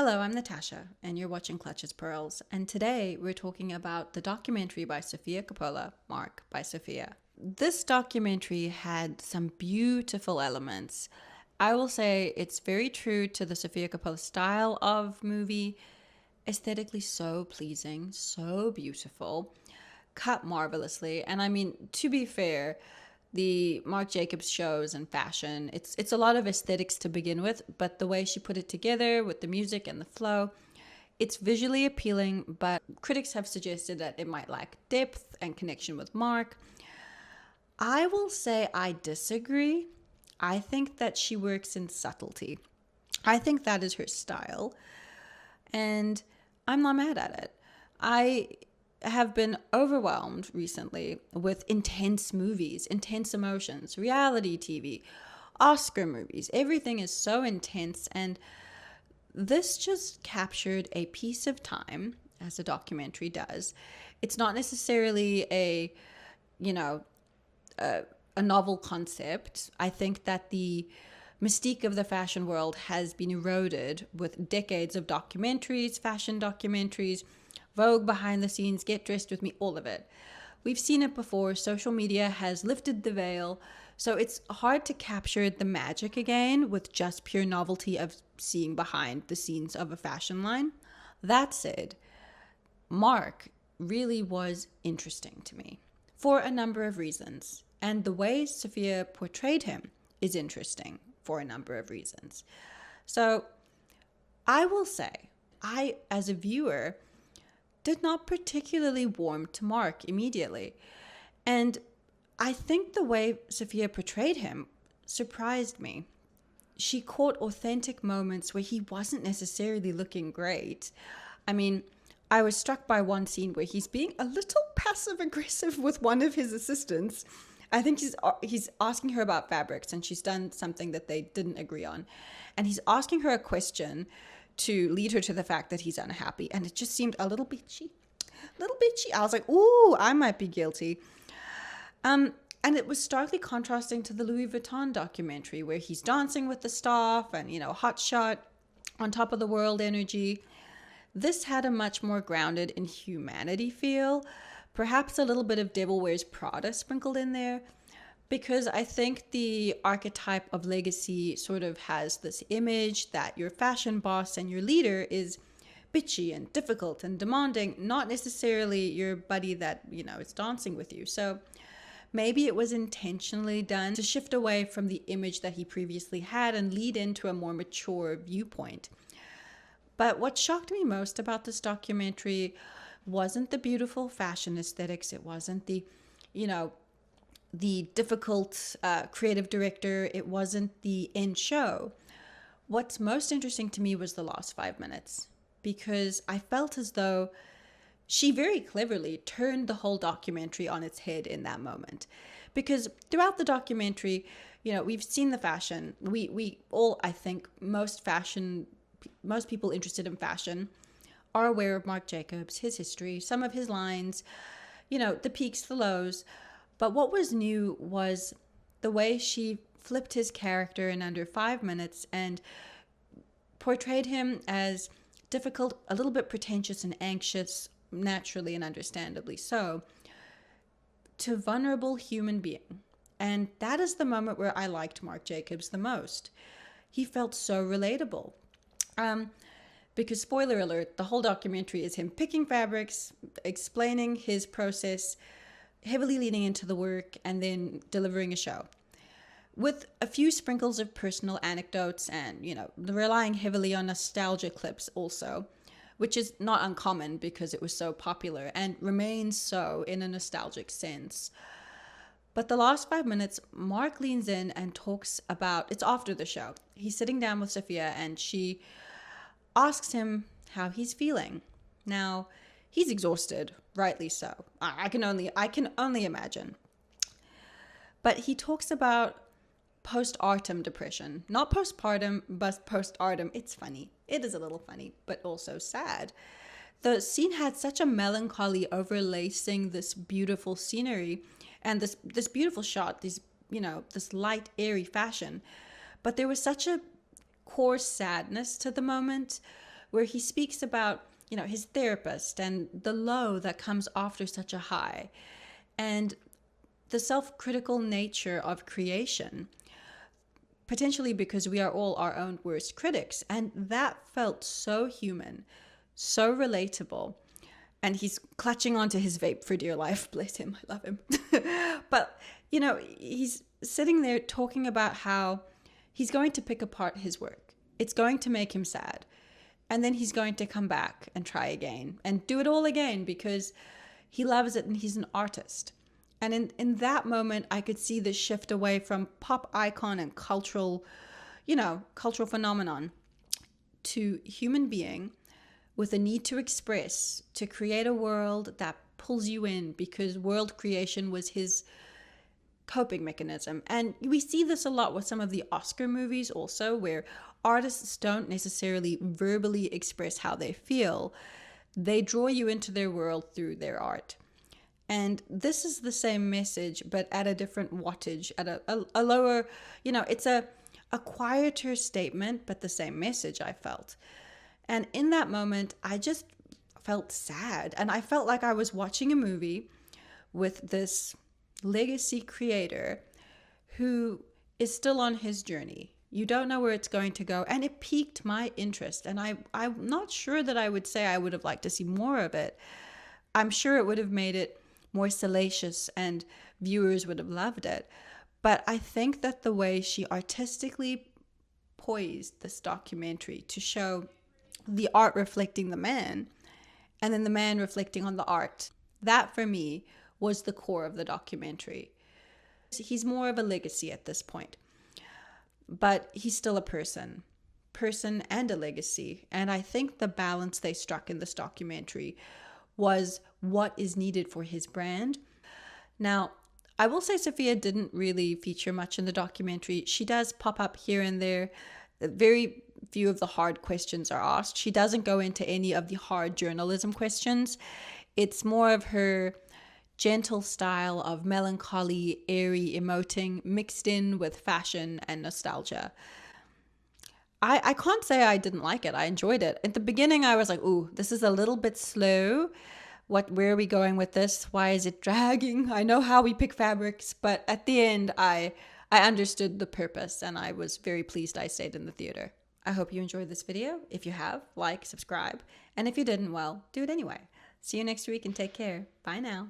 Hello, I'm Natasha, and you're watching Clutches Pearls. And today we're talking about the documentary by Sofia Coppola, Marc by Sofia. This documentary had some beautiful elements. I will say it's very true to the Sofia Coppola style of movie. Aesthetically so pleasing, so beautiful, cut marvelously. And I mean, to be fair, the Marc Jacobs shows and fashion, it's a lot of aesthetics to begin with, but the way she put it together with the music and the flow, it's visually appealing, but critics have suggested that it might lack depth and connection with Marc. I will say I disagree. I think that she works in subtlety. I think that is her style, and I'm not mad at it. I have been overwhelmed recently with intense movies, intense emotions, reality TV, Oscar movies. Everything is so intense, and this just captured a piece of time, as a documentary does. It's not necessarily you know, a novel concept. I think that the mystique of the fashion world has been eroded with decades of documentaries, fashion documentaries, Vogue behind the scenes, Get Dressed with Me, all of it. We've seen it before. Social media has lifted the veil. So it's hard to capture the magic again with just pure novelty of seeing behind the scenes of a fashion line. That said, Marc really was interesting to me for a number of reasons. And the way Sofia portrayed him is interesting for a number of reasons. So I will say, I, as a viewer, did not particularly warm to Marc immediately. And I think the way Sofia portrayed him surprised me. She caught authentic moments where he wasn't necessarily looking great. I mean, I was struck by one scene where he's being a little passive aggressive with one of his assistants. I think he's asking her about fabrics, and she's done something that they didn't agree on. And he's asking her a question to lead her to the fact that he's unhappy. And it just seemed a little bitchy. I was like, ooh, I might be guilty. And it was starkly contrasting to the Louis Vuitton documentary where he's dancing with the staff and, hot shot, on top of the world energy. This had a much more grounded in humanity feel, perhaps a little bit of Devil Wears Prada sprinkled in there, because I think the archetype of legacy sort of has this image that your fashion boss and your leader is bitchy and difficult and demanding, not necessarily your buddy that, is dancing with you. So maybe it was intentionally done to shift away from the image that he previously had and lead into a more mature viewpoint. But what shocked me most about this documentary wasn't the beautiful fashion aesthetics. It wasn't the difficult creative director. It wasn't the end show. What's most interesting to me was the last 5 minutes, because I felt as though she very cleverly turned the whole documentary on its head in that moment. Because throughout the documentary, we've seen the fashion. We all, I think, most people interested in fashion are aware of Marc Jacobs, his history, some of his lines, the peaks, the lows. But what was new was the way she flipped his character in under 5 minutes and portrayed him as difficult, a little bit pretentious and anxious, naturally and understandably so, to vulnerable human being. And that is the moment where I liked Marc Jacobs the most. He felt so relatable. Because spoiler alert, the whole documentary is him picking fabrics, explaining his process, heavily leaning into the work, and then delivering a show with a few sprinkles of personal anecdotes and, relying heavily on nostalgia clips also, which is not uncommon because it was so popular and remains so in a nostalgic sense. But the last 5 minutes, Marc leans in and talks about, it's after the show. He's sitting down with Sofia and she asks him how he's feeling. Now, he's exhausted, rightly so. I can only imagine. But he talks about postpartum depression. Not postpartum, but postpartum. It's funny. It is a little funny, but also sad. The scene had such a melancholy overlacing this beautiful scenery and this beautiful shot, this light, airy fashion. But there was such a core sadness to the moment, where he speaks about, his therapist and the low that comes after such a high, and the self-critical nature of creation, potentially because we are all our own worst critics. And that felt so human, so relatable. And he's clutching onto his vape for dear life. Bless him. I love him. But, he's sitting there talking about how he's going to pick apart his work. It's going to make him sad. And then he's going to come back and try again and do it all again because he loves it and he's an artist. And in that moment, I could see the shift away from pop icon and cultural phenomenon to human being with a need to express, to create a world that pulls you in, because world creation was his coping mechanism. And we see this a lot with some of the Oscar movies also, where artists don't necessarily verbally express how they feel. They draw you into their world through their art. And this is the same message, but at a different wattage, at a lower, it's a quieter statement, but the same message I felt. And in that moment, I just felt sad. And I felt like I was watching a movie with this legacy creator who is still on his journey. You don't know where it's going to go. And it piqued my interest. And I'm not sure that I would say I would have liked to see more of it. I'm sure it would have made it more salacious and viewers would have loved it. But I think that the way she artistically poised this documentary to show the art reflecting the man, and then the man reflecting on the art, that for me was the core of the documentary. He's more of a legacy at this point, but he's still a person and a legacy. And I think the balance they struck in this documentary was what is needed for his brand. Now, I will say Sofia didn't really feature much in the documentary. She does pop up here and there. Very few of the hard questions are asked. She doesn't go into any of the hard journalism questions. It's more of her gentle style of melancholy, airy emoting mixed in with fashion and nostalgia. I can't say I didn't like it. I enjoyed it. At the beginning, I was like, ooh, this is a little bit slow. Where are we going with this? Why is it dragging? I know how we pick fabrics, but at the end, I understood the purpose and I was very pleased I stayed in the theater. I hope you enjoyed this video. If you have, like, subscribe. And if you didn't, well, do it anyway. See you next week and take care. Bye now.